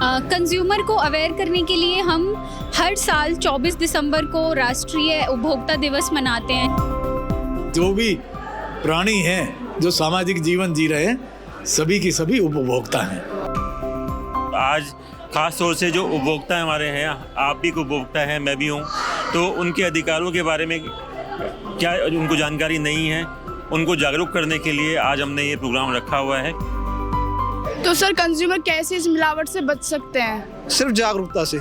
Consumer को aware करने के लिए हम हर साल 24 दिसंबर को राष्ट्रीय उपभोक्ता दिवस मनाते हैं। जो भी प्राणी हैं जो सामाजिक जीवन जी रहे हैं, सभी की सभी उपभोक्ता हैं। आज खास तौर से जो उपभोक्ता हमारे हैं, आप भी उपभोक्ता हैं, मैं भी हूं, तो उनके अधिकारों के बारे में क्या उनको जानकारी नहीं है, उनको जागरूक करने के लिए आज हमने ये प्रोग्राम रखा हुआ है। तो सर, कंज्यूमर कैसे इस मिलावट से बच सकते हैं? सिर्फ जागरूकता से।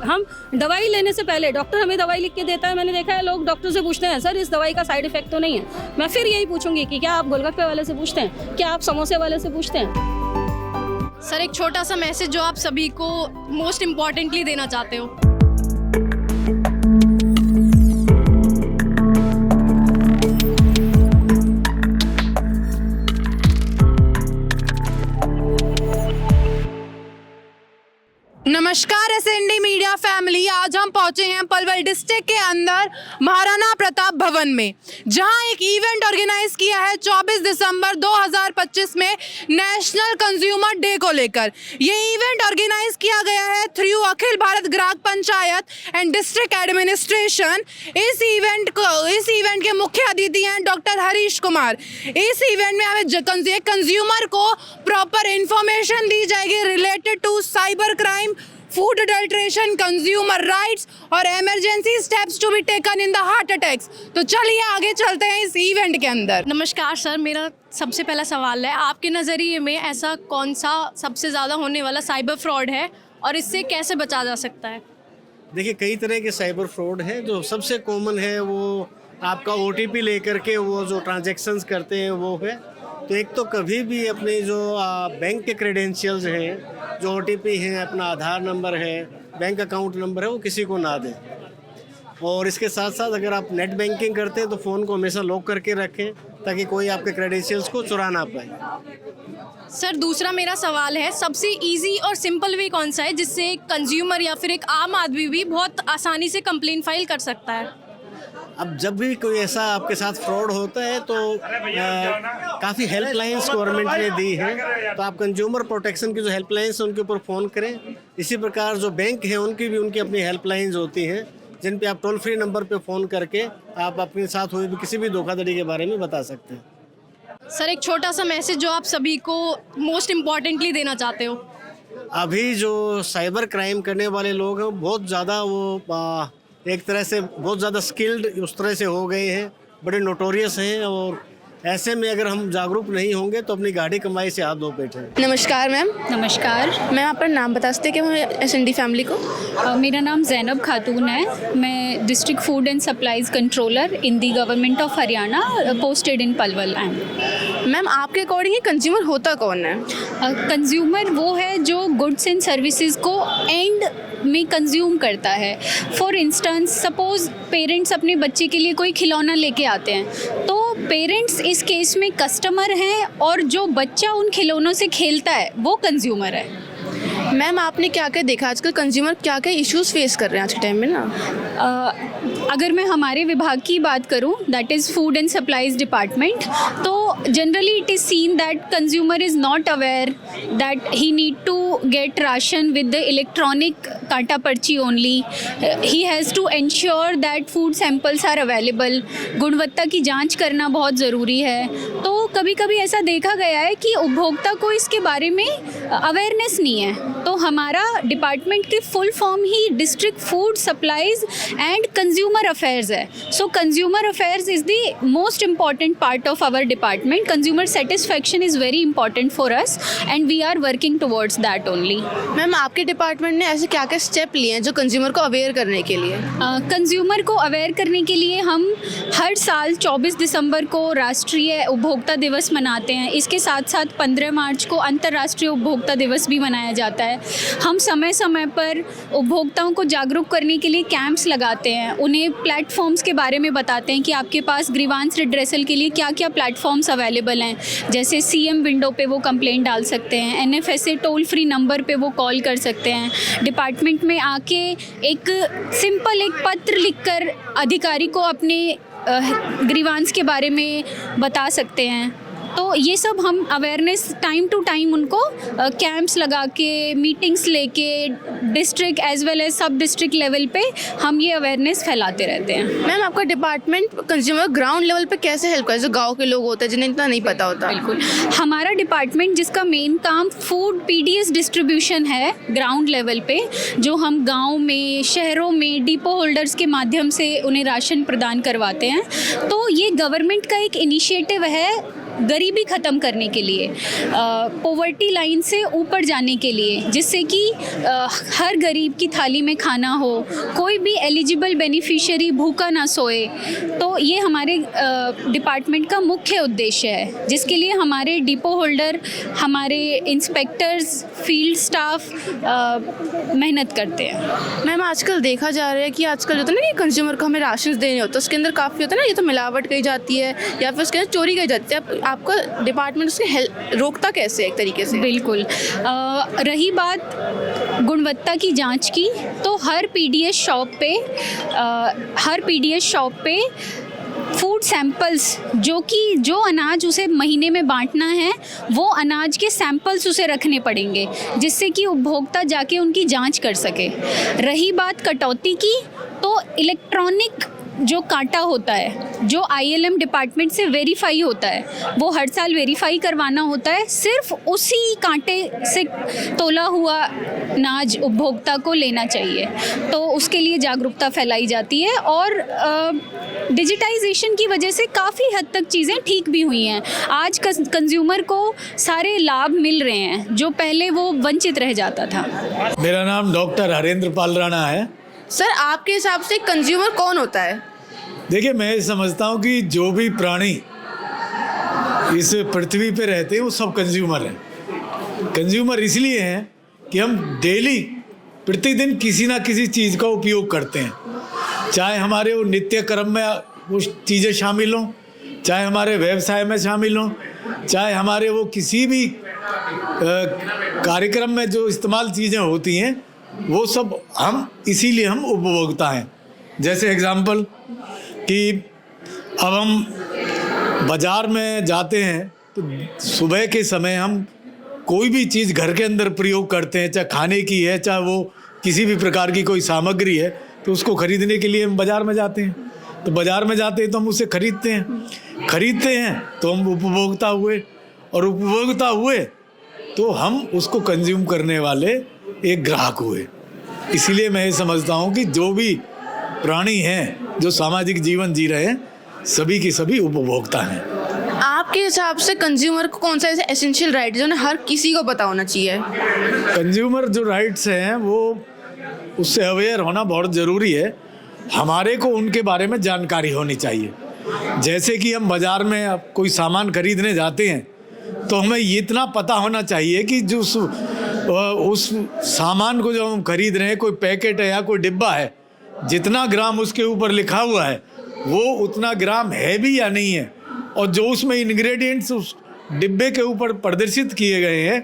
हम दवाई लेने से पहले डॉक्टर हमें दवाई लिख के देता है। मैंने देखा है लोग डॉक्टर से पूछते हैं, सर इस दवाई का साइड इफेक्ट तो नहीं है। मैं फिर यही पूछूंगी कि क्या आप गोलगप्पे वाले से पूछते हैं, क्या आप समोसे वाले से पूछते हैं? सर, एक छोटा सा मैसेज जो आप सभी को मोस्ट इम्पॉर्टेंटली देना चाहते हो। नमस्कार एसएनडी मीडिया फैमिली, आज हम पहुंचे हैं पलवल डिस्ट्रिक्ट के अंदर महाराणा प्रताप भवन में, जहां एक इवेंट ऑर्गेनाइज किया है 24 दिसंबर 2025 में नेशनल कंज्यूमर डे को लेकर। ये इवेंट ऑर्गेनाइज किया गया है थ्रू अखिल भारत ग्राहक पंचायत एंड डिस्ट्रिक्ट एडमिनिस्ट्रेशन। इस इवेंट के मुख्य अतिथि हैं डॉक्टर हरीश कुमार। इस इवेंट में हमें कंज्यूमर को प्रॉपर इंफॉर्मेशन दी जाएगी related to cyber crime, food adulteration, consumer rights और emergency steps to be taken in the heart attacks. तो चलिए आगे चलते हैं इस इवेंट के अंदर। नमस्कार सर, मेरा सबसे पहला सवाल है, आपके नज़रिए में ऐसा कौन सा सबसे ज़्यादा होने वाला साइबर फ्रॉड है और इससे कैसे बचा जा सकता है? देखिए, कई तरह के साइबर फ्रॉड हैं। जो सबसे कॉमन है वो आपका OTP लेकर के वो जो ट्रांजैक्शंस करते हैं वो है। तो एक तो कभी भी अपने जो बैंक के क्रेडेंशियल्स हैं, जो OTP हैं, अपना आधार नंबर है, बैंक अकाउंट नंबर है, वो किसी को ना दें। और इसके साथ साथ अगर आप नेट बैंकिंग करते हैं तो फ़ोन को हमेशा लॉक करके रखें ताकि कोई आपके क्रेडेंशियल्स को चुरा ना पाए। सर, दूसरा मेरा सवाल है, सबसे इजी और सिंपल वे कौन सा है जिससे एक कंज्यूमर या फिर एक आम आदमी भी बहुत आसानी से कंप्लेन फाइल कर सकता है? अब जब भी कोई ऐसा आपके साथ फ्रॉड होता है तो काफ़ी हेल्पलाइंस गवर्नमेंट ने दी हैं। तो आप कंज्यूमर प्रोटेक्शन की जो हेल्पलाइंस है उनके ऊपर फ़ोन करें। इसी प्रकार जो बैंक हैं उनकी अपनी हेल्पलाइंस होती हैं जिन पे आप टोल फ्री नंबर पे फ़ोन करके आप अपने साथ हुए भी किसी भी धोखाधड़ी के बारे में बता सकते हैं। सर, एक छोटा सा मैसेज जो आप सभी को मोस्ट इम्पॉर्टेंटली देना चाहते हो। अभी जो साइबर क्राइम करने वाले लोग हैं बहुत ज़्यादा वो एक तरह से बहुत ज़्यादा स्किल्ड उस तरह से हो गए हैं, बड़े नोटोरियस हैं। और ऐसे में अगर हम जागरूक नहीं होंगे तो अपनी गाड़ी कमाई से हाथ धो बैठे। नमस्कार मैम। नमस्कार। मैम, अपना नाम बता सकते हैं क्या एसएनडी फैमिली को? मेरा नाम ज़ैनब खातून है। मैं district food and supplies controller in the government of Haryana, posted in Palwal. Ma'am, आपके अकॉर्डिंग कंज्यूमर होता कौन है? कंज्यूमर वो है जो गुड्स एंड सर्विसेज को एंड में कंज्यूम करता है। फॉर इंस्टेंस, सपोज पेरेंट्स अपने बच्चे के लिए कोई खिलौना लेके आते हैं, तो पेरेंट्स इस केस में कस्टमर हैं और जो बच्चा उन खिलौनों से खेलता है वो कंज्यूमर है। मैम, आपने क्या क्या देखा आजकल कंज्यूमर क्या क्या इश्यूज फेस कर रहे हैं आज के टाइम में ना? अगर मैं हमारे विभाग की बात करूं, that is food and supplies department, तो generally it is seen that consumer is not aware that he need to get ration with the electronic kanta parchi only. He has to ensure that food samples are available. गुणवत्ता की जांच करना बहुत ज़रूरी है। तो कभी कभी ऐसा देखा गया है कि उपभोक्ता को इसके बारे में अवेयरनेस नहीं है। तो हमारा डिपार्टमेंट की फुल फॉर्म ही district food supplies and consumer affairs है। So consumer affairs is the most important part of our department. Consumer satisfaction is very important for us and we are working towards that only. Ma'am, आपके department ने ऐसे क्या क्या step लिए हैं जो consumer को अवेयर करने के लिए? कंज्यूमर को अवेयर करने के लिए हम हर साल 24 दिसंबर को राष्ट्रीय उपभोक्ता दिवस मनाते हैं। इसके साथ साथ 15 मार्च को अंतर्राष्ट्रीय उपभोक्ता दिवस भी मनाया जाता है। हम समय समय पर उपभोक्ताओं को जागरूक करने के लिए कैंप्स लगाते हैं, उन्हें प्लेटफॉर्म्स के बारे में बताते हैं कि आपके पास ग्रीवांस रिड्रेसल के लिए क्या क्या प्लेटफॉर्म्स अवेलेबल हैं। जैसे CM विंडो पे वो कंप्लेंट डाल सकते हैं, NFSA टोल फ्री नंबर पे वो कॉल कर सकते हैं, डिपार्टमेंट में आके एक सिंपल एक पत्र लिखकर अधिकारी को अपने ग्रीवांस के बारे में बता सकते हैं। तो ये सब हम अवेयरनेस टाइम टू टाइम उनको कैंप्स लगा के, मीटिंग्स लेके, डिस्ट्रिक्ट एज वेल एज सब डिस्ट्रिक्ट लेवल पे हम ये अवेयरनेस फैलाते रहते हैं। मैम, आपका डिपार्टमेंट कंज्यूमर ग्राउंड लेवल पे कैसे हेल्प करे, जो गांव के लोग होते हैं जिन्हें इतना नहीं पता होता? बिल्कुल, हमारा डिपार्टमेंट जिसका मेन काम फूड पीडीएस डिस्ट्रीब्यूशन है ग्राउंड लेवल पे, जो हम गांव में, शहरों में डिपो होल्डर्स के माध्यम से उन्हें राशन प्रदान करवाते हैं। तो ये गवर्नमेंट का एक इनिशिएटिव है गरीबी ख़त्म करने के लिए, पॉवर्टी लाइन से ऊपर जाने के लिए, जिससे कि हर गरीब की थाली में खाना हो, कोई भी एलिजिबल बेनिफिशियरी भूखा ना सोए। तो ये हमारे डिपार्टमेंट का मुख्य उद्देश्य है, जिसके लिए हमारे डिपो होल्डर, हमारे इंस्पेक्टर्स, फील्ड स्टाफ मेहनत करते हैं। मैम, आजकल देखा जा रहा है कि आजकल जो होता है ना कि कंज्यूमर को हमें राशन देने होते हैं, उसके अंदर काफ़ी होता है ना, ये तो मिलावट की जाती है या फिर उसके अंदर चोरी की जाती है। आपका डिपार्टमेंट उसके रोकता कैसे है एक तरीके से? बिल्कुल, रही बात गुणवत्ता की जांच की, तो हर पीडीएस शॉप पे फूड सैंपल्स, जो अनाज उसे महीने में बांटना है, वो अनाज के सैंपल्स उसे रखने पड़ेंगे, जिससे कि उपभोक्ता जाके उनकी जांच कर सके। रही बात कटौती की, तो इलेक्ट्रॉनिक जो कांटा होता है, जो आईएलएम डिपार्टमेंट से वेरीफाई होता है, वो हर साल वेरीफाई करवाना होता है। सिर्फ उसी कांटे से तोला हुआ अनाज उपभोक्ता को लेना चाहिए। तो उसके लिए जागरूकता फैलाई जाती है और डिजिटाइजेशन की वजह से काफ़ी हद तक चीज़ें ठीक भी हुई हैं। आज कंज्यूमर को सारे लाभ मिल रहे हैं, जो पहले वो वंचित रह जाता था। मेरा नाम डॉक्टर हरेंद्र पाल राणा है। सर, आपके हिसाब से कंज्यूमर कौन होता है? देखिए, मैं समझता हूँ कि जो भी प्राणी इस पृथ्वी पे रहते हैं वो सब कंज्यूमर हैं। कंज्यूमर इसलिए हैं कि हम डेली प्रतिदिन किसी ना किसी चीज़ का उपयोग करते हैं, चाहे हमारे वो नित्य कर्म में वो चीज़ें शामिल हों, चाहे हमारे व्यवसाय में शामिल हों, चाहे हमारे वो किसी भी कार्यक्रम में जो इस्तेमाल चीज़ें होती हैं, वो सब हम इसीलिए हम उपभोक्ता हैं। जैसे एग्जाम्पल कि अब हम बाज़ार में जाते हैं तो सुबह के समय हम कोई भी चीज़ घर के अंदर प्रयोग करते हैं, चाहे खाने की है, चाहे वो किसी भी प्रकार की कोई सामग्री है, तो उसको खरीदने के लिए हम बाज़ार में जाते हैं। तो बाज़ार में जाते हैं तो हम उसे खरीदते हैं तो हम उपभोक्ता हुए, और उपभोक्ता हुए तो हम उसको कंज्यूम करने वाले एक ग्राहक हुए। इसीलिए मैं ये समझता हूँ कि जो भी प्राणी हैं जो सामाजिक जीवन जी रहे हैं, सभी की सभी उपभोक्ता हैं। आपके हिसाब से कंज्यूमर को कौन सा ऐसे एसेंशियल राइट जो ना हर किसी को पता होना चाहिए? कंज्यूमर जो राइट्स हैं वो उससे अवेयर होना बहुत ज़रूरी है। हमारे को उनके बारे में जानकारी होनी चाहिए। जैसे कि हम बाज़ार में अब कोई सामान खरीदने जाते हैं तो हमें इतना पता होना चाहिए कि जो उस सामान को जो हम खरीद रहे हैं, कोई पैकेट है या कोई डिब्बा है, जितना ग्राम उसके ऊपर लिखा हुआ है वो उतना ग्राम है भी या नहीं है, और जो उसमें इंग्रेडिएंट्स उस डिब्बे के ऊपर प्रदर्शित किए गए हैं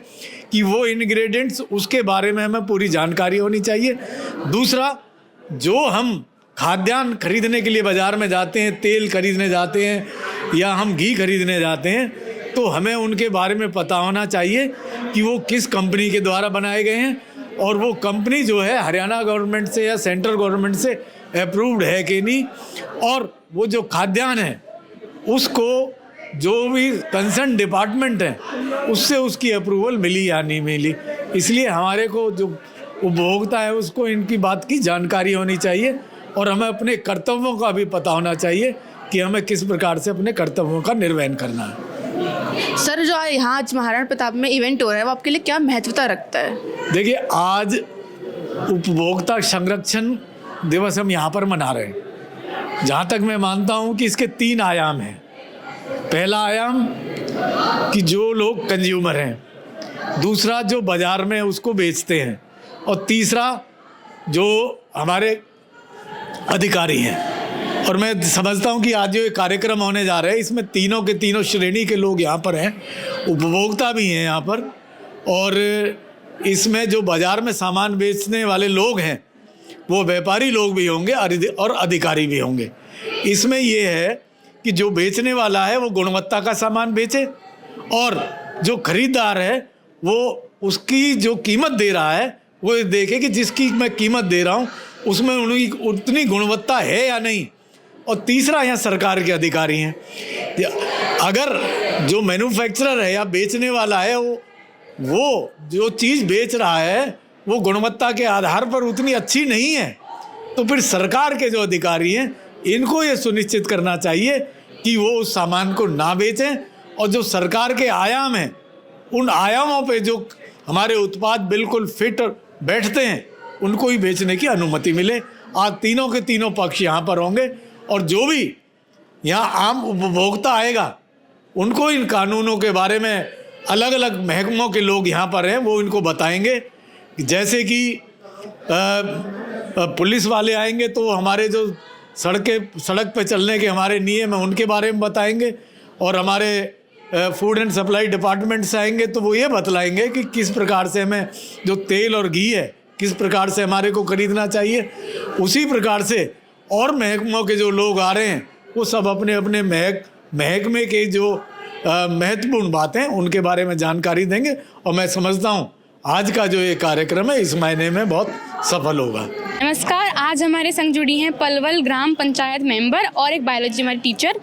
कि वो इंग्रेडिएंट्स, उसके बारे में हमें पूरी जानकारी होनी चाहिए। दूसरा, जो हम खाद्यान्न खरीदने के लिए बाज़ार में जाते हैं, तेल खरीदने जाते हैं या हम घी खरीदने जाते हैं, तो हमें उनके बारे में पता होना चाहिए कि वो किस कंपनी के द्वारा बनाए गए हैं, और वो कंपनी जो है हरियाणा गवर्नमेंट से या सेंट्रल गवर्नमेंट से अप्रूव्ड है कि नहीं, और वो जो खाद्यान्न है उसको जो भी कंसर्न डिपार्टमेंट है उससे उसकी अप्रूवल मिली या नहीं मिली। इसलिए हमारे को जो उपभोक्ता है उसको इनकी बात की जानकारी होनी चाहिए, और हमें अपने कर्तव्यों का भी पता होना चाहिए कि हमें किस प्रकार से अपने कर्तव्यों का निर्वहन करना है। सर, जो यहाँ आज महाराणा प्रताप में इवेंट हो रहा है वो आपके लिए क्या महत्वता रखता है? देखिए, आज उपभोक्ता संरक्षण दिवस हम यहाँ पर मना रहे हैं। जहाँ तक मैं मानता हूँ कि इसके 3 आयाम हैं। पहला आयाम कि जो लोग कंज्यूमर हैं, दूसरा जो बाज़ार में उसको बेचते हैं, और तीसरा जो हमारे अधिकारी हैं। और मैं समझता हूँ कि आज जो ये कार्यक्रम होने जा रहे हैं इसमें तीनों के तीनों श्रेणी के लोग यहाँ पर हैं, उपभोक्ता भी हैं यहाँ पर, और इसमें जो बाज़ार में सामान बेचने वाले लोग हैं वो व्यापारी लोग भी होंगे और अधिकारी भी होंगे। इसमें ये है कि जो बेचने वाला है वो गुणवत्ता का सामान बेचे, और जो खरीदार है वो उसकी जो कीमत दे रहा है वो ये देखे कि जिसकी मैं कीमत दे रहा हूँ उसमें उतनी गुणवत्ता है या नहीं। और तीसरा, यहाँ सरकार के अधिकारी हैं। अगर जो मैन्युफैक्चरर है या बेचने वाला है वो जो चीज़ बेच रहा है वो गुणवत्ता के आधार पर उतनी अच्छी नहीं है, तो फिर सरकार के जो अधिकारी हैं इनको ये सुनिश्चित करना चाहिए कि वो उस सामान को ना बेचें, और जो सरकार के आयाम हैं उन आयामों पे जो हमारे उत्पाद बिल्कुल फिट बैठते हैं उनको ही बेचने की अनुमति मिले। आज तीनों के तीनों पक्ष यहाँ पर होंगे, और जो भी यहाँ आम उपभोक्ता आएगा उनको इन कानूनों के बारे में अलग अलग महकमों के लोग यहाँ पर हैं, वो इनको बताएंगे। जैसे कि पुलिस वाले आएंगे तो हमारे जो सड़क पे चलने के हमारे नियम हैं उनके बारे में बताएंगे, और हमारे फूड एंड सप्लाई डिपार्टमेंट से आएंगे तो वो ये बतलाएंगे कि किस प्रकार से हमें जो तेल और घी है किस प्रकार से हमारे को खरीदना चाहिए। उसी प्रकार से और महकमों के जो लोग आ रहे हैं वो सब अपने अपने महकमे के जो महत्वपूर्ण बातें उनके बारे में जानकारी देंगे, और मैं समझता हूँ आज का जो ये कार्यक्रम है इस महीने में बहुत सफल होगा। नमस्कार, आज हमारे संग जुड़ी हैं पलवल ग्राम पंचायत मेंबर और एक बायोलॉजी हमारी टीचर।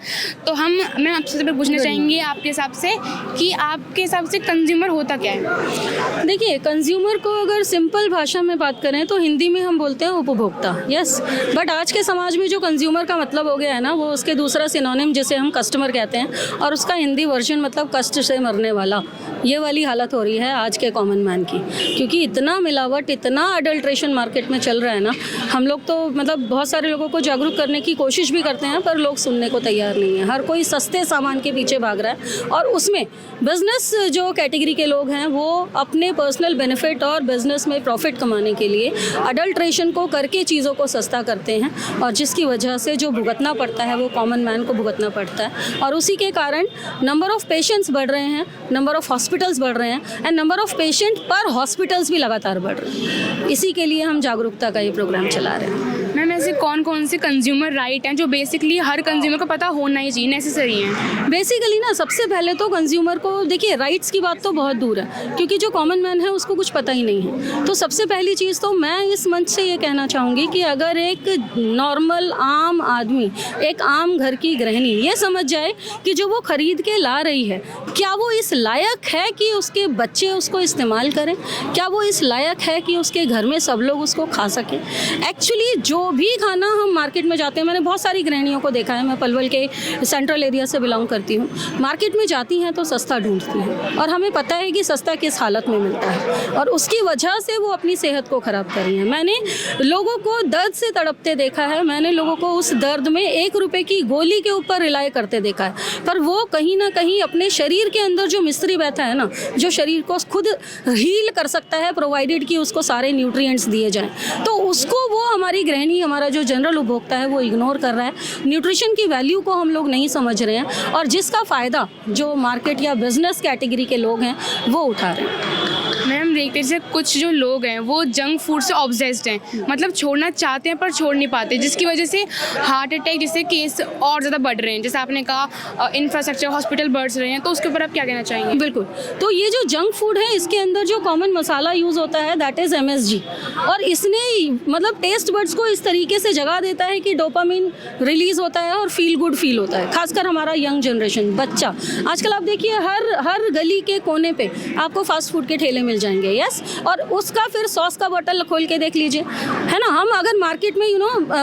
तो मैं आपसे सब पूछना चाहेंगे आपके हिसाब से कि आपके हिसाब से कंज्यूमर होता क्या है? देखिए, कंज्यूमर को अगर सिंपल भाषा में बात करें तो हिंदी में हम बोलते हैं उपभोक्ता, यस। बट आज के समाज में जो कंज्यूमर का मतलब हो गया है ना, वो उसके दूसरा सिनोनिम जिसे हम कस्टमर कहते हैं, और उसका हिंदी वर्जन मतलब कष्ट से मरने वाला, ये वाली हालत हो रही है आज के कॉमन मैन की। क्योंकि इतना मिलावट, इतना अडल्ट्रेशन मार्केट में चल रहा है ना, हम लोग तो मतलब बहुत सारे लोगों को जागरूक करने की कोशिश भी करते हैं पर लोग सुनने को तैयार नहीं है। हर कोई सस्ते सामान के पीछे भाग रहा है, और उसमें बिजनेस जो कैटेगरी के लोग हैं वो अपने पर्सनल बेनिफिट और बिजनेस में प्रॉफिट कमाने के लिए अडल्ट्रेशन को करके चीज़ों को सस्ता करते हैं, और जिसकी वजह से जो भुगतना पड़ता है वो कॉमन मैन को भुगतना पड़ता है। और उसी के कारण नंबर ऑफ़ पेशेंट्स बढ़ रहे हैं, नंबर ऑफ़ हॉस्पिटल्स बढ़ रहे हैं, एंड नंबर ऑफ़ पेशेंट पर हॉस्पिटल्स भी लगातार बढ़ रहे हैं। इसी के लिए हम जागरूकता का ये प्रोग्राम चला रहे हैं। मैम, ऐसे कौन कौन से कंज्यूमर राइट हैं जो बेसिकली हर कंज्यूमर को पता होना ही चाहिए, नेसेसरी हैं? बेसिकली ना, सबसे पहले तो कंज्यूमर को देखिए, राइट्स की बात तो बहुत दूर है, क्योंकि जो कॉमन मैन है उसको कुछ पता ही नहीं है। तो सबसे पहली चीज़ तो मैं इस मंच से ये कहना चाहूँगी कि अगर एक नॉर्मल आम आदमी, एक आम घर की गृहिणी ये समझ जाए कि जो वो खरीद के ला रही है क्या वो इस लायक है कि उसके बच्चे उसको इस्तेमाल करें, क्या वो इस लायक है कि उसके घर में सब लोग उसको खा सकें। एक्चुअली जो भी खाना हम मार्केट में जाते हैं, मैंने बहुत सारी गृहिणियों को देखा है, मैं पलवल के सेंट्रल एरिया से बिलोंग करती हूँ, मार्केट में जाती हैं तो सस्ता ढूंढती हैं, और हमें पता है कि सस्ता किस हालत में मिलता है, और उसकी वजह से वो अपनी सेहत को ख़राब कर रही हैं। मैंने लोगों को दर्द से तड़पते देखा है, मैंने लोगों को उस दर्द में 1 रुपये की गोली के ऊपर रिलाई करते देखा है, पर वो कहीं ना कहीं अपने शरीर के अंदर जो मिस्त्री बैठा है ना, जो शरीर को खुद हील कर सकता है, प्रोवाइडेड कि उसको सारे न्यूट्रिएंट्स दिए जाएं, तो उसको वो हमारी गृहिणी, हमारा जो जनरल उपभोक्ता है वो इग्नोर कर रहा है। न्यूट्रिशन की वैल्यू को हम लोग नहीं समझ रहे हैं, और जिसका फ़ायदा जो मार्केट या बिजनेस कैटेगरी के लोग हैं वो उठा रहे हैं। मैम, देखते जैसे कुछ जो लोग हैं वो जंक फूड से ऑब्सेस्ड हैं, मतलब छोड़ना चाहते हैं पर छोड़ नहीं पाते, जिसकी वजह से हार्ट अटैक जैसे केस और ज़्यादा बढ़ रहे हैं। जैसे आपने कहा इंफ्रास्ट्रक्चर, हॉस्पिटल बढ़ रहे हैं, तो उसके ऊपर आप क्या कहना चाहेंगे? बिल्कुल, तो ये जो जंक फूड है इसके अंदर जो कॉमन मसाला यूज़ होता है दैट इज़ MSG, और इसने मतलब टेस्ट बर्ड्स को इस तरीके से जगा देता है कि डोपामिन रिलीज़ होता है और फील गुड फील होता है, खासकर हमारा यंग जनरेशन, बच्चा। आजकल आप देखिए हर गली के कोने पे आपको फास्ट फूड के ठेले मिल जाएंगे, यस, और उसका फिर सॉस का बोतल खोल के देख लीजिए, है ना। हम अगर मार्केट में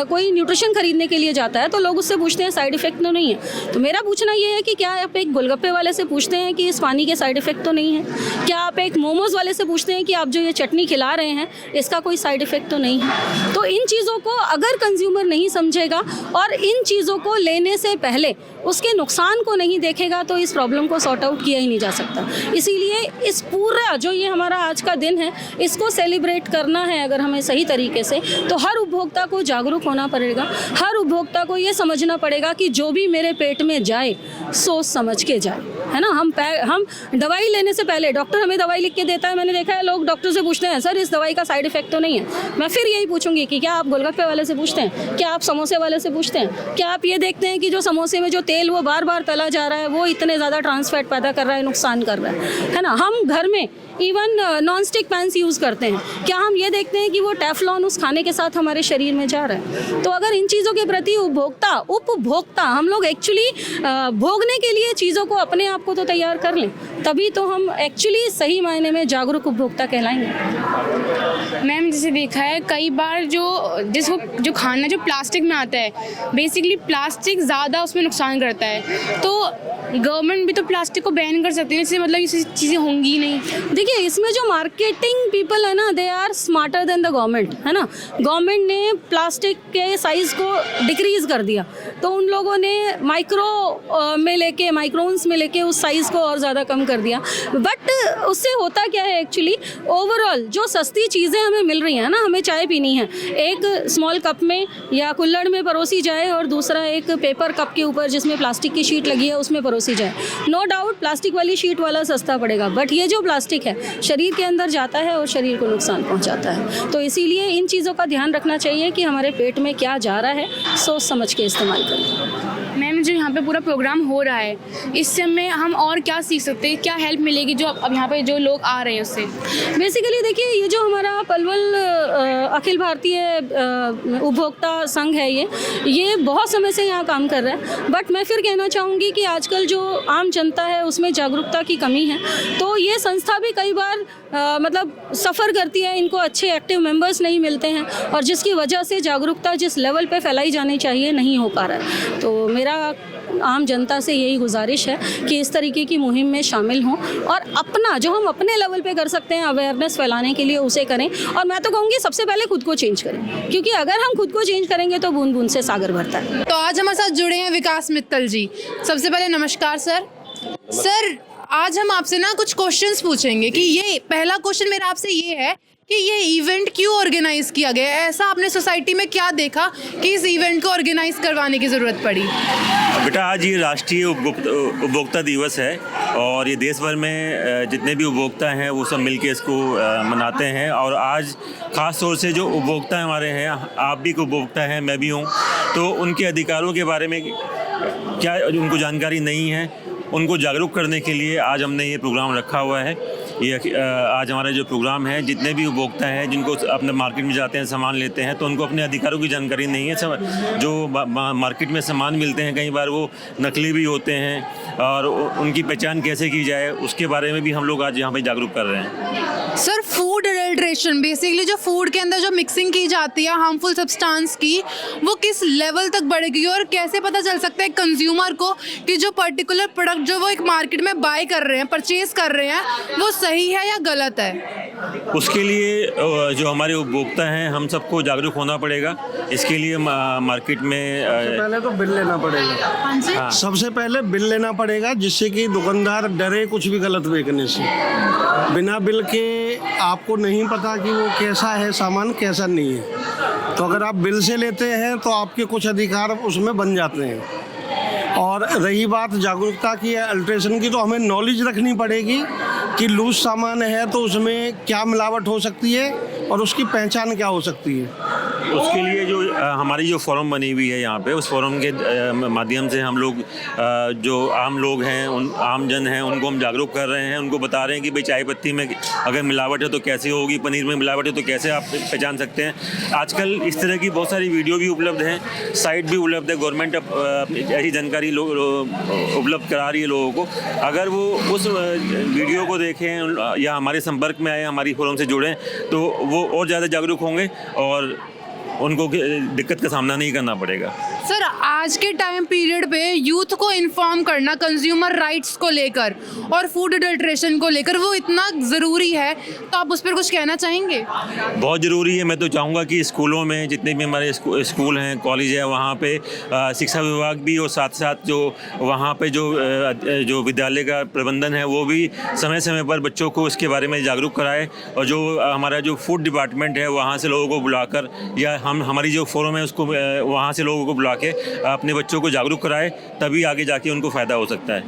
कोई न्यूट्रिशन खरीदने के लिए जाता है तो लोग उससे पूछते हैं साइड इफेक्ट तो नहीं है। तो मेरा पूछना ये है कि क्या आप एक गोलगप्पे वाले से पूछते हैं कि इस पानी के साइड इफेक्ट तो नहीं है? क्या आप एक मोमोज़ वाले से पूछते हैं कि आप जो ये चटनी खिला रहे हैं इसका कोई साइड इफेक्ट तो नहीं है? तो इन चीज़ों को अगर कंज्यूमर नहीं समझेगा और इन चीज़ों को लेने से पहले उसके नुकसान को नहीं देखेगा तो इस प्रॉब्लम को सॉर्ट आउट किया ही नहीं जा सकता। इसीलिए इस पूरा जो ये हमारा आज का दिन है इसको सेलिब्रेट करना है अगर हमें सही तरीके से, तो हर उपभोक्ता को जागरूक होना पड़ेगा। हर उपभोक्ता को ये समझना पड़ेगा कि जो भी मेरे पेट में जाए सोच समझ के जाए, है ना। हम दवाई लेने से पहले, डॉक्टर हमें दवाई लिख के देता है, मैंने देखा है लोग डॉक्टर से पूछते हैं सर इस दवाई का साइड इफेक्ट तो नहीं है। मैं फिर यही पूछूंगी कि क्या आप गोलगप्पे वाले से पूछते हैं, क्या आप समोसे वाले से पूछते हैं, क्या आप ये देखते हैं कि जो समोसे में जो तेल वो बार बार तला जा रहा है वो इतने ज़्यादा ट्रांस फैट पैदा कर रहा है, नुकसान कर रहा है ना। हम घर में even non stick pans use करते हैं, क्या हम ये देखते हैं कि वो टेफ्लॉन उस खाने के साथ हमारे शरीर में जा रहा है। तो अगर इन चीज़ों के प्रति उपभोक्ता हम लोग एक्चुअली भोगने के लिए चीज़ों को अपने आप को तो तैयार कर लें, तभी तो हम एक्चुअली सही मायने में जागरूक उपभोक्ता कहलाएंगे। मैम जैसे देखा है कई बार जो खाना जो प्लास्टिक में आता है, बेसिकली प्लास्टिक ज़्यादा उसमें नुकसान करता है, तो गवर्नमेंट भी तो प्लास्टिक को बैन कर सकती है, इससे मतलब ये चीज़ें होंगी नहीं। देखिए इसमें जो मार्केटिंग पीपल है ना, they are smarter than the government, है ना। गवर्नमेंट ने प्लास्टिक के साइज़ को डिक्रीज़ कर दिया, तो उन लोगों ने माइक्रोन्स में लेके उस साइज़ को और ज़्यादा कम कर दिया। बट उससे होता क्या है एक्चुअली, ओवरऑल जो सस्ती चीज़ें हमें मिल रही हैं ना, हमें चाय पीनी है, एक स्मॉल कप में या कुल्हड़ में परोसी जाए और दूसरा एक पेपर कप के ऊपर जिसमें प्लास्टिक की शीट लगी है उसमें परोसी जाए। नो डाउट प्लास्टिक वाली शीट वाला सस्ता पड़ेगा, बट ये जो प्लास्टिक है शरीर के अंदर जाता है और शरीर को नुकसान पहुंचाता है। तो इसीलिए इन चीज़ों का ध्यान रखना चाहिए कि हमारे पेट में क्या जा रहा है, सोच समझ के इस्तेमाल करें। मैम जो यहाँ पे पूरा प्रोग्राम हो रहा है, इससे में हम और क्या सीख सकते हैं, क्या हेल्प मिलेगी जो अब यहाँ पे जो लोग आ रहे हैं उससे? बेसिकली देखिए ये जो हमारा पलवल अखिल भारतीय उपभोक्ता संघ है, ये बहुत समय से यहाँ काम कर रहा है। बट मैं फिर कहना चाहूँगी कि आजकल जो आम जनता है उसमें जागरूकता की कमी है, तो ये संस्था भी कई बार मतलब सफ़र करती है, इनको अच्छे एक्टिव मेंबर्स नहीं मिलते हैं और जिसकी वजह से जागरूकता जिस लेवल पे फैलाई जानी चाहिए नहीं हो पा रहा है। तो मेरा आम जनता से यही गुजारिश है कि इस तरीके की मुहिम में शामिल हों और अपना जो हम अपने लेवल पे कर सकते हैं अवेयरनेस फैलाने के लिए उसे करें। और मैं तो कहूँगी सबसे पहले खुद को चेंज करें, क्योंकि अगर हम खुद को चेंज करेंगे तो बूंद बूंद से सागर भरता है। तो आज हमारे साथ जुड़े हैं विकास मित्तल जी। सबसे पहले नमस्कार सर। आज हम आपसे ना कुछ क्वेश्चंस पूछेंगे कि ये पहला क्वेश्चन मेरा आपसे ये है कि ये इवेंट क्यों ऑर्गेनाइज किया गया है, ऐसा आपने सोसाइटी में क्या देखा कि इस इवेंट को ऑर्गेनाइज करवाने की ज़रूरत पड़ी? बेटा आज ये राष्ट्रीय उपभोक्ता दिवस है और ये देश भर में जितने भी उपभोक्ता हैं वो सब मिलके इसको मनाते हैं। और आज ख़ास तौर से जो उपभोक्ता हमारे हैं, आप भी उपभोक्ता हैं, मैं भी हूँ, तो उनके अधिकारों के बारे में क्या उनको जानकारी नहीं है, उनको जागरूक करने के लिए आज हमने ये प्रोग्राम रखा हुआ है। ये आज हमारा जो प्रोग्राम है, जितने भी उपभोक्ता हैं जिनको अपने मार्केट में जाते हैं सामान लेते हैं तो उनको अपने अधिकारों की जानकारी नहीं है। जो मार्केट में सामान मिलते हैं कई बार वो नकली भी होते हैं और उनकी पहचान कैसे की जाए उसके बारे में भी हम लोग आज यहाँ पे जागरूक कर रहे हैं। सर फूड एडल्ट्रेशन, बेसिकली जो फूड के अंदर जो मिक्सिंग की जाती है हार्मफुल सब्सटेंस की, वो किस लेवल तक बढ़ेगी और कैसे पता चल सकता है कंज्यूमर को कि जो पर्टिकुलर प्रोडक्ट जो वो एक मार्केट में बाय कर रहे हैं, परचेज कर रहे हैं, वो सही है या गलत है? उसके लिए जो हमारे उपभोक्ता हैं हम सबको जागरूक होना पड़ेगा। इसके लिए मार्केट में पहले तो बिल लेना पड़ेगा। हाँ। सबसे पहले बिल लेना पड़ेगा जिससे कि दुकानदार डरे कुछ भी गलत बेचने से। बिना बिल के आपको नहीं पता कि वो कैसा है सामान, कैसा नहीं है। तो अगर आप बिल से लेते हैं तो आपके कुछ अधिकार उसमें बन जाते हैं। और रही बात जागरूकता की या अल्ट्रेशन की, तो हमें नॉलेज रखनी पड़ेगी कि लूज सामान है तो उसमें क्या मिलावट हो सकती है और उसकी पहचान क्या हो सकती है। उसके लिए जो हमारी जो फोरम बनी हुई है यहाँ पे, उस फोरम के माध्यम से हम लोग जो आम लोग हैं, आम जन हैं, उनको हम जागरूक कर रहे हैं। उनको बता रहे हैं कि भाई चाय पत्ती में अगर मिलावट है तो कैसे होगी, पनीर में मिलावट है तो कैसे आप पहचान सकते हैं। आजकल इस तरह की बहुत सारी वीडियो भी उपलब्ध हैं, साइट भी उपलब्ध है, गवर्नमेंट ऐसी जानकारी उपलब्ध करा रही है लोगों को। अगर वो उस वीडियो को देखें या हमारे संपर्क में आए, हमारी फोरम से जुड़ें, तो वो और ज़्यादा जागरूक होंगे और उनको दिक्कत का सामना नहीं करना पड़ेगा। सर आज के टाइम पीरियड पे यूथ को इन्फॉर्म करना कंज्यूमर राइट्स को लेकर और फूड अडल्ट्रेशन को लेकर वो इतना ज़रूरी है, तो आप उस पर कुछ कहना चाहेंगे? बहुत ज़रूरी है। मैं तो चाहूँगा कि स्कूलों में जितने भी हमारे स्कूल हैं, कॉलेज है, वहाँ पे शिक्षा विभाग भी और साथ साथ जो वहाँ पे जो विद्यालय का प्रबंधन है वो भी समय समय पर बच्चों को इसके बारे में जागरूक कराए, और जो हमारा जो फूड डिपार्टमेंट है वहाँ से लोगों को बुलाकर, या हमारी जो फोरम है उसको वहाँ से लोगों को बुला के अपने बच्चों को जागरूक कराए, तभी आगे जाके उनको फ़ायदा हो सकता है।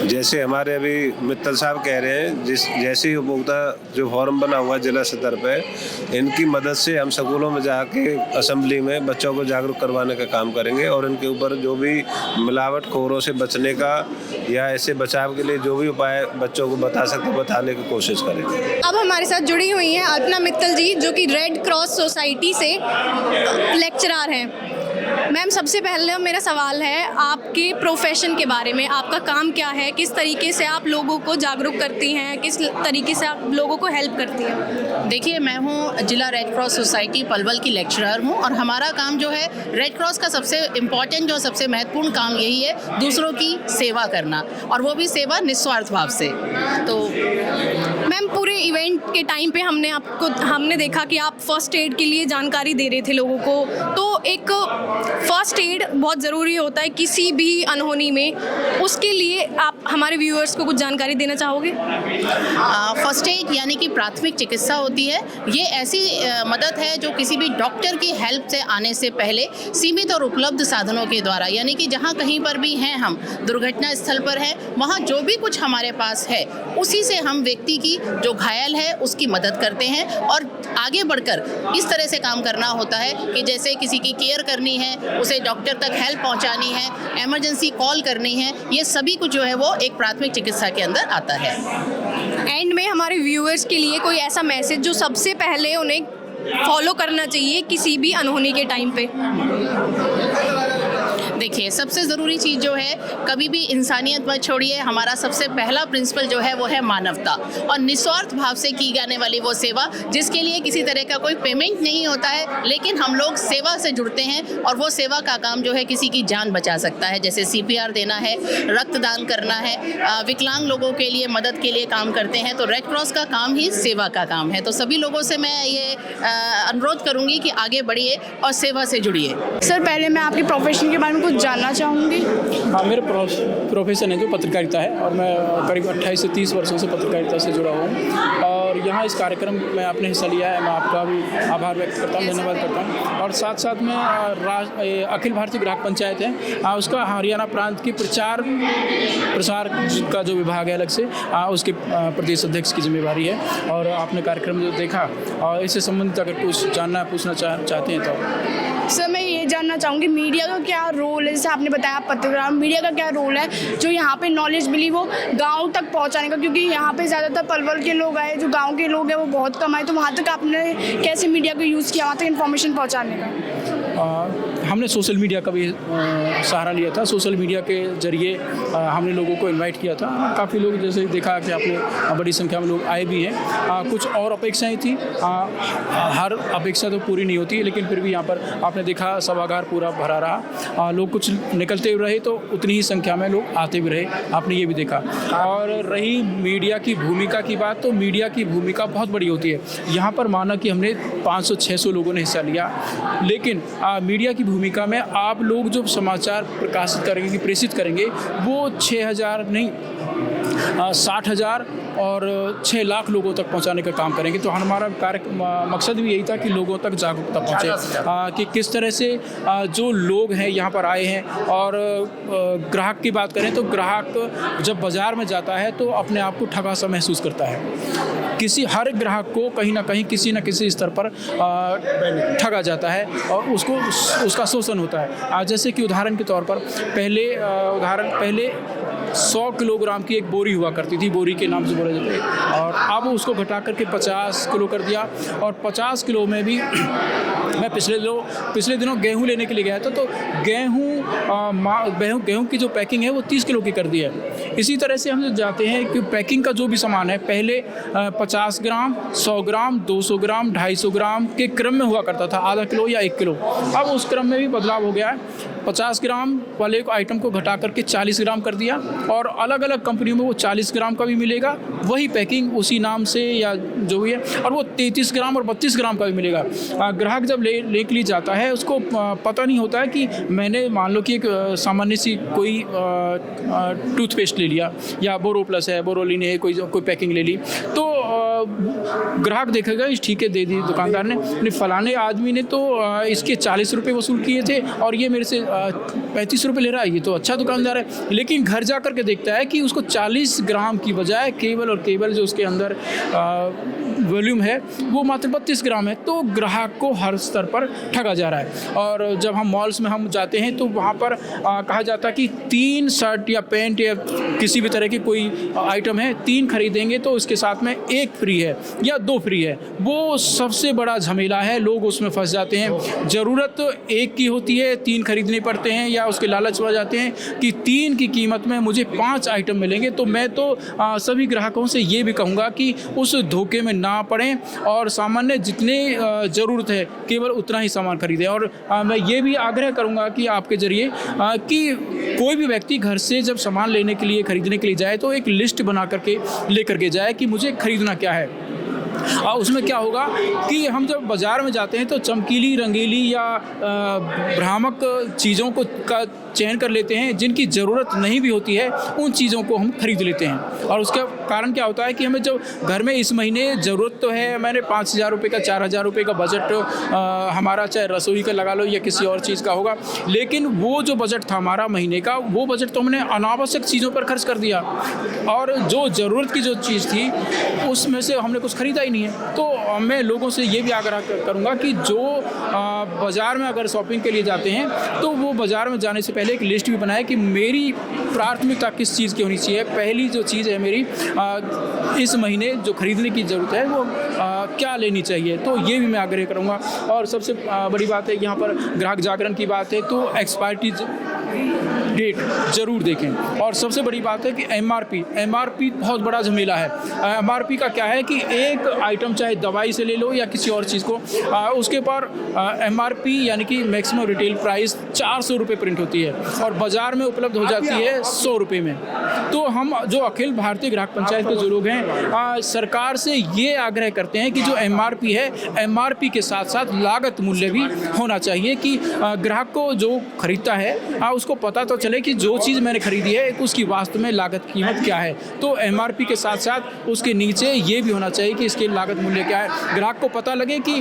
जैसे हमारे अभी मित्तल साहब कह रहे हैं, जैसे ही उपभोक्ता जो फॉरम बना हुआ जिला स्तर पे, इनकी मदद से हम स्कूलों में जाके असेंबली में बच्चों को जागरूक करवाने का काम करेंगे, और इनके ऊपर जो भी मिलावट खोरों से बचने का या ऐसे बचाव के लिए जो भी उपाय बच्चों को बता सकते बताने की कोशिश करेंगे। अब हमारे साथ जुड़ी हुई हैं अल्पना मित्तल जी, जो कि रेड क्रॉस सोसाइटी से लेक्चरर हैं। मैम, सबसे पहले मेरा सवाल है आपके प्रोफेशन के बारे में, आपका काम क्या है, किस तरीके से आप लोगों को जागरूक करती हैं, किस तरीके से आप लोगों को हेल्प करती हैं? देखिए, मैं हूँ जिला रेड क्रॉस सोसाइटी पलवल की लेक्चरर हूँ, और हमारा काम जो है रेड क्रॉस का सबसे इम्पॉर्टेंट जो सबसे महत्वपूर्ण काम यही है दूसरों की सेवा करना, और वो भी सेवा निस्वार्थ भाव से। तो मैम, पूरे इवेंट के टाइम पे हमने देखा कि आप फर्स्ट एड के लिए जानकारी दे रहे थे लोगों को, तो एक फर्स्ट एड बहुत ज़रूरी होता है किसी भी अनहोनी में, उसके लिए आप हमारे व्यूअर्स को कुछ जानकारी देना चाहोगे? फर्स्ट एड यानी कि प्राथमिक चिकित्सा होती है। ये ऐसी मदद है जो किसी भी डॉक्टर की हेल्प से आने से पहले सीमित और उपलब्ध साधनों के द्वारा, यानी कि जहाँ कहीं पर भी हैं, हम दुर्घटना स्थल पर हैं, वहाँ जो भी कुछ हमारे पास है उसी से हम व्यक्ति की जो घायल है उसकी मदद करते हैं, और आगे बढ़कर इस तरह से काम करना होता है कि जैसे किसी की केयर करनी है, उसे डॉक्टर तक हेल्प पहुंचानी है, इमरजेंसी कॉल करनी है, ये सभी कुछ जो है वो एक प्राथमिक चिकित्सा के अंदर आता है। एंड में हमारे व्यूअर्स के लिए कोई ऐसा मैसेज जो सबसे पहले उन्हें फॉलो करना चाहिए किसी भी अनहोनी के टाइम पे? देखिए, सबसे ज़रूरी चीज़ जो है, कभी भी इंसानियत मत छोड़िए। हमारा सबसे पहला प्रिंसिपल जो है वो है मानवता, और निस्वार्थ भाव से की जाने वाली वो सेवा जिसके लिए किसी तरह का कोई पेमेंट नहीं होता है, लेकिन हम लोग सेवा से जुड़ते हैं, और वो सेवा का काम जो है किसी की जान बचा सकता है। जैसे CPR देना है, रक्तदान करना है, विकलांग लोगों के लिए मदद के लिए काम करते हैं। तो रेड क्रॉस का काम ही सेवा का काम है। तो सभी लोगों से मैं ये अनुरोध करूँगी कि आगे बढ़िए और सेवा से जुड़िए। सर, पहले मैं आपके प्रोफेशन के बारे में कुछ जानना चाहूँगी। हाँ, मेरा प्रोफेशन है जो पत्रकारिता है, और मैं करीब 28 से 30 वर्षों से पत्रकारिता से जुड़ा हुआ हूँ, और यहाँ इस कार्यक्रम में आपने हिस्सा लिया है, मैं आपका भी आभार व्यक्त करता हूँ, धन्यवाद करता हूँ। और साथ साथ में अखिल भारतीय ग्राहक पंचायत है, उसका हरियाणा प्रांत की प्रसार का जो विभाग है अलग से, उसके प्रदेश अध्यक्ष की जिम्मेवारी है। और आपने कार्यक्रम जो देखा, और इससे संबंधित अगर कुछ पूछना चाहते हैं तो? सर, मैं ये जानना चाहूँगी मीडिया का क्या रोल है, जैसे आपने बताया पत्रकार, मीडिया का क्या रोल है जो यहाँ पे नॉलेज मिली वो गांव तक पहुँचाने का, क्योंकि यहाँ पे ज़्यादातर पलवल के लोग आए, जो गांव के लोग हैं वो बहुत कम आए, तो वहाँ तक आपने कैसे मीडिया का यूज़ किया वहाँ तक इन्फॉर्मेशन पहुँचाने का? हमने सोशल मीडिया का भी सहारा लिया था। सोशल मीडिया के जरिए हमने लोगों को इनवाइट किया था। काफ़ी लोग, जैसे देखा कि आपने बड़ी संख्या में लोग आए भी हैं। कुछ और अपेक्षाएं थी, हर अपेक्षा तो पूरी नहीं होती, लेकिन फिर भी यहाँ पर आपने देखा सभागार पूरा भरा रहा। लोग कुछ निकलते हुए रहे तो उतनी ही संख्या में लोग आते भी रहे, आपने ये भी देखा। और रही मीडिया की भूमिका की बात, तो मीडिया की भूमिका बहुत बड़ी होती है। यहाँ पर माना कि हमने 500-600 लोगों ने हिस्सा लिया, लेकिन मीडिया की भूमिका में आप लोग जो समाचार प्रकाशित करेंगे, प्रेषित करेंगे, वो 6000 नहीं 60,000 और 6 लाख लोगों तक पहुंचाने का काम करेंगे। तो हमारा मकसद भी यही था कि लोगों तक जागरूकता पहुंचे, कि किस तरह से जो लोग हैं यहाँ पर आए हैं। और ग्राहक की बात करें तो ग्राहक जब बाज़ार में जाता है तो अपने आप को ठगा सा महसूस करता है। हर ग्राहक को कहीं ना कहीं किसी न किसी स्तर पर ठगा जाता है, और उसका शोषण होता है। जैसे कि उदाहरण के तौर पर पहले 100 किलोग्राम की एक बोरी हुआ करती थी, बोरी के नाम से बोला जाता है, और अब उसको घटा करके 50 किलो कर दिया। और 50 किलो में भी मैं पिछले दिनों गेहूं लेने के लिए गया था, तो गेहूं की जो पैकिंग है वो 30 किलो की कर दी है। इसी तरह से हम जो जाते हैं कि पैकिंग का जो भी सामान है पहले 50 ग्राम, 100 ग्राम, 200 ग्राम, 250 ग्राम के क्रम में हुआ करता था, आधा किलो या 1 किलो। अब उस क्रम में भी बदलाव हो गया है। 50 ग्राम वाले आइटम को घटा करके 40 ग्राम कर दिया, और अलग अलग कंपनियों में वो 40 ग्राम का भी मिलेगा, वही पैकिंग उसी नाम से या जो भी है, और वो 33 ग्राम और 32 ग्राम का भी मिलेगा। ग्राहक जब ले के लिए जाता है उसको पता नहीं होता है कि मैंने मान लो कि एक सामान्य सी कोई टूथपेस्ट ले लिया या बोरोप्लस है, बोरोलिन है, कोई पैकिंग ले ली, तो ग्राहक देखेगा ठीक है दे दी दुकानदार ने, फलाने आदमी ने तो इसके 40 रुपये वसूल किए थे और ये मेरे से 35 रुपये ले रहा है, ये तो अच्छा दुकानदार है। लेकिन घर जा कर के देखता है कि उसको 40 ग्राम की बजाय केवल और केवल जो उसके अंदर वॉल्यूम है वो मात्र 32 ग्राम है। तो ग्राहक को हर स्तर पर ठगा जा रहा है। और जब हम मॉल्स में हम जाते हैं तो वहाँ पर कहा जाता है कि 3 शर्ट या पैंट या किसी भी तरह की कोई आइटम है, 3 खरीदेंगे तो उसके साथ में 1 फ्री है या 2 फ्री है। वो सबसे बड़ा झमेला है, लोग उसमें फंस जाते हैं। ज़रूरत 1 की होती है, 3 खरीदने पड़ते हैं, या उसके लालच में जाते हैं कि 3 की कीमत में मुझे 5 आइटम मिलेंगे। तो मैं तो सभी ग्राहकों से ये भी कहूँगा कि उस धोखे में ना पड़ें और सामान्य जितने ज़रूरत है केवल उतना ही सामान खरीदें। और मैं ये भी आग्रह करूँगा कि आपके ज़रिए कि कोई भी व्यक्ति घर से जब सामान लेने के लिए खरीदने के लिए जाए तो एक लिस्ट बना करके लेकर के जाए कि मुझे खरीदना क्या है। और उसमें क्या होगा कि हम जब बाज़ार में जाते हैं तो चमकीली, रंगीली या भ्रामक चीज़ों का चयन कर लेते हैं, जिनकी ज़रूरत नहीं भी होती है उन चीज़ों को हम खरीद लेते हैं। और उसका कारण क्या होता है कि हमें जब घर में इस महीने ज़रूरत तो है, मैंने 5,000 रुपये का 4,000 रुपये का बजट हमारा चाहे रसोई का लगा लो या किसी और चीज़ का होगा, लेकिन वो जो बजट था हमारा महीने का, वो बजट तो हमने अनावश्यक चीज़ों पर खर्च कर दिया और जो ज़रूरत की जो चीज़ थी उसमें से हमने कुछ खरीदा ही नहीं है। तो मैं लोगों से ये भी आग्रह करूँगा कि जो बाज़ार में अगर शॉपिंग के लिए जाते हैं तो वो बाज़ार में जाने से पहले एक लिस्ट भी बनाए कि मेरी प्राथमिकता किस चीज़ की होनी चाहिए। पहली जो चीज़ है मेरी इस महीने जो खरीदने की ज़रूरत है वो क्या लेनी चाहिए। तो ये भी मैं आग्रह करूँगा। और सबसे बड़ी बात है यहाँ पर ग्राहक जागरण की बात है तो एक्सपायरी डेट ज़रूर देखें। और सबसे बड़ी बात है कि एमआरपी बहुत बड़ा झमेला है। एमआरपी का क्या है कि एक आइटम चाहे दवाई से ले लो या किसी और चीज़ को, उसके पर एमआरपी यानी कि मैक्सिमम रिटेल प्राइस 400 रुपये प्रिंट होती है और बाज़ार में उपलब्ध हो जाती है 100 रुपये में। तो हम जो अखिल भारतीय ग्राहक पंचायत के जो लोग हैं सरकार से ये आग्रह करते हैं कि जो एमआरपी है, एमआरपी के साथ साथ लागत मूल्य भी होना चाहिए कि ग्राहक को जो खरीदता है उसको पता तो चले कि जो चीज़ मैंने खरीदी है उसकी वास्तव में लागत कीमत क्या है। तो एमआरपी के साथ साथ उसके नीचे ये भी होना चाहिए कि इसके लागत मूल्य क्या है। ग्राहक को पता लगे कि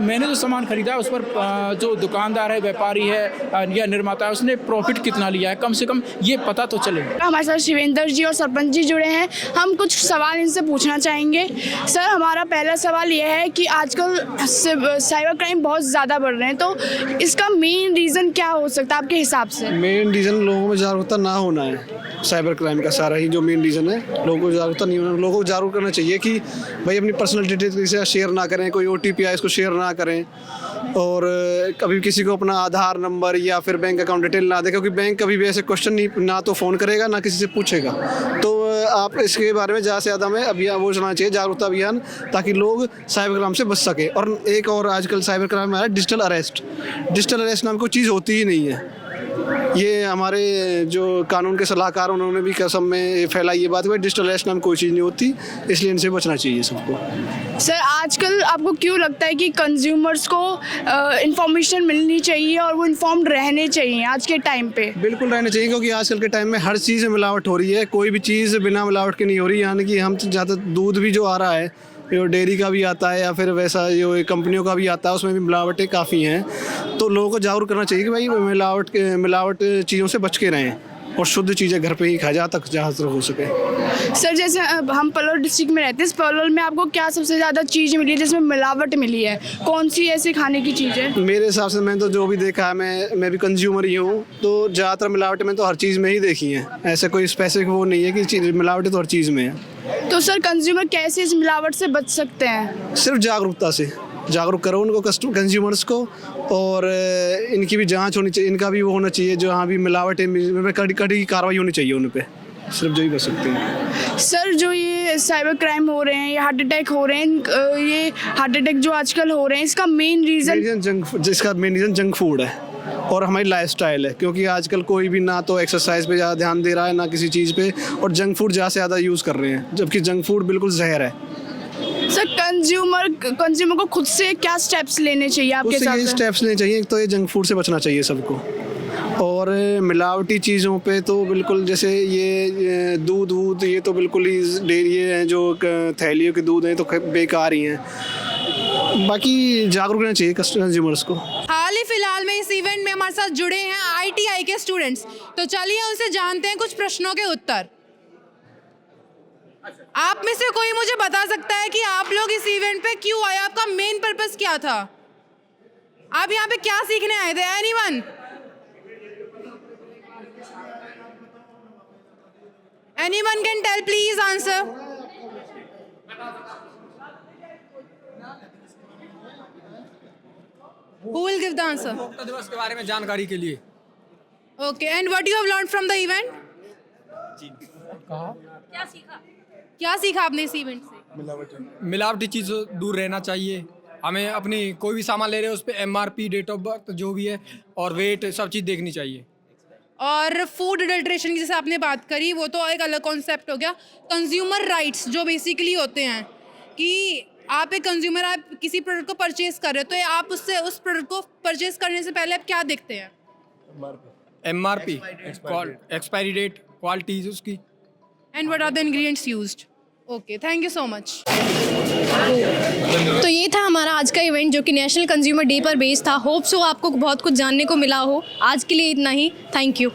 मैंने जो सामान खरीदा है उस पर जो दुकानदार है, व्यापारी है या निर्माता है, उसने प्रॉफिट कितना लिया है, कम से कम ये पता तो चले। हमारे साथ शिवेंद्र जी और सरपंच जी जुड़े हैं, हम कुछ सवाल इनसे पूछना चाहेंगे। सर, हमारा पहला सवाल यह है कि आजकल साइबर क्राइम बहुत ज़्यादा बढ़ रहे हैं, तो इसका मेन रीज़न क्या हो सकता है आपके हिसाब से? मेन रीज़न लोगों में जागरूकता ना होना है। साइबर क्राइम का सारा ही जो मेन रीज़न है, लोगों को जागरूकता नहीं होना। लोगों को जागरूक करना चाहिए कि भाई अपनी पर्सनल डिटेल्स किसी से शेयर ना करें, कोई OTP आए इसको शेयर ना करें, और कभी किसी को अपना आधार नंबर या फिर बैंक अकाउंट डिटेल ना दें, क्योंकि बैंक कभी भी ऐसे क्वेश्चन नहीं ना तो फ़ोन करेगा ना किसी से पूछेगा। तो आप इसके बारे में ज़्यादा से ज़्यादा हमें अभियान वो चलाना चाहिए, जागरूकता अभियान, ताकि लोग साइबर क्राइम से बच सके। और एक और आजकल साइबर क्राइम में आ रहा है डिजिटल अरेस्ट नाम कोई चीज़ होती ही नहीं है। ये हमारे जो कानून के सलाहकार उन्होंने भी कसम में फैलाई ये बात, डिजिटल अरेस्ट नाम कोई चीज़ नहीं होती, इसलिए इनसे बचना चाहिए सबको। सर, आजकल आपको क्यों लगता है कि कंज्यूमर्स को इन्फॉर्मेशन मिलनी चाहिए और वो इन्फॉर्म्ड रहने चाहिए आज के टाइम पे? बिल्कुल रहने चाहिए, क्योंकि आजकल के टाइम में हर चीज़ में मिलावट हो रही है, कोई भी चीज़ बिना मिलावट की नहीं हो रही। यानी कि हम ज़्यादा दूध भी जो आ रहा है, जो डेयरी का भी आता है या फिर वैसा जो कंपनियों का भी आता है, उसमें भी मिलावटें काफ़ी हैं। तो लोगों को जागरूक करना चाहिए कि भाई मिलावट चीज़ों से बच के रहें और शुद्ध चीज़ें घर पे ही खाएं जहाँ तक हो सके। सर, जैसे हम पलवल डिस्ट्रिक्ट में रहते हैं, इस पलवल में आपको क्या सबसे ज़्यादा चीज़ मिली है जिसमें मिलावट मिली है? कौन सी ऐसी खाने की चीज़ है? मेरे हिसाब से मैंने तो जो भी देखा है, मैं भी कंज्यूमर ही हूँ, तो ज़्यादातर मिलावट में तो हर चीज़ में ही देखी है। ऐसे कोई स्पेसिफिक वो नहीं है कि मिलावट तो हर चीज़ में है। तो सर, कंज्यूमर कैसे इस मिलावट से बच सकते हैं? सिर्फ जागरूकता से, जागरूक करो उनको, कंज्यूमर्स को, और इनकी भी जांच होनी चाहिए, इनका भी वो होना चाहिए, जो हाँ भी मिलावट है कड़ी कार्रवाई होनी चाहिए उन पे। सिर्फ जो ही कर सकते हैं। सर जो ये साइबर क्राइम हो रहे हैं, ये हार्ट अटैक हो रहे हैं, ये हार्ट अटैक जो आजकल हो रहे हैं, इसका मेन रीज़न जिसका मेन रीज़न जंक फूड है और हमारी लाइफस्टाइल है, क्योंकि आजकल कोई भी ना तो एक्सरसाइज पे ज़्यादा ध्यान दे रहा है ना किसी चीज़ पे, और जंक फूड ज़्यादा से ज़्यादा यूज़ कर रहे हैं, जबकि जंक फूड बिल्कुल जहर है। सर कंज्यूमर को खुद से क्या स्टेप्स लेने चाहिए आपके हिसाब से? स्टेप्स लेने चाहिए, तो ये जंक फूड से बचना चाहिए सबको, और मिलावटी चीज़ों पे तो बिल्कुल, जैसे ये दूध ये तो बिल्कुल ही ये हैं जो थैलियों के दूध हैं तो बेकार ही हैं। बाकी जागरूक रहना चाहिए कंज्यूमर्स को। हाल ही फिलहाल में इस इवेंट में हमारे साथ जुड़े हैं ITI के स्टूडेंट्स, तो चलिए उनसे जानते हैं कुछ प्रश्नों के उत्तर। आप में से कोई मुझे बता सकता है कि आप लोग इस इवेंट पे क्यों आए? आपका मेन पर्पस क्या था? आप यहाँ पे क्या सीखने आए थे? Anyone? Anyone can tell, please answer. Who will give the answer? उपभोक्ता दिवस के बारे में जानकारी के लिए। Okay, and what you have learned from the event? क्या सीखा आपने इस इवेंट से? मिलावटी चीज़ों दूर रहना चाहिए। हमें अपनी कोई भी सामान ले रहे हैं उस पर MRP, डेट ऑफ बर्थ जो भी है और वेट सब चीज़ देखनी चाहिए। और फूड अडल्ट्रेशन की जैसे आपने बात करी, वो तो एक अलग कॉन्सेप्ट हो गया। कंज्यूमर राइट्स जो बेसिकली होते हैं कि आप एक कंज्यूमर, आप किसी प्रोडक्ट को परचेज कर रहे हो, तो आप उससे उस प्रोडक्ट को परचेज करने से पहले आप क्या देखते हैं? MRP, एक्सपायरी डेट, क्वालिटीज उसकी। And what are the ingredients used? Okay, thank you so much. तो ये था हमारा आज का इवेंट जो कि नेशनल कंज्यूमर डे पर बेस्ड था। होप सो आपको बहुत कुछ जानने को मिला हो। आज के लिए इतना ही, थैंक यू।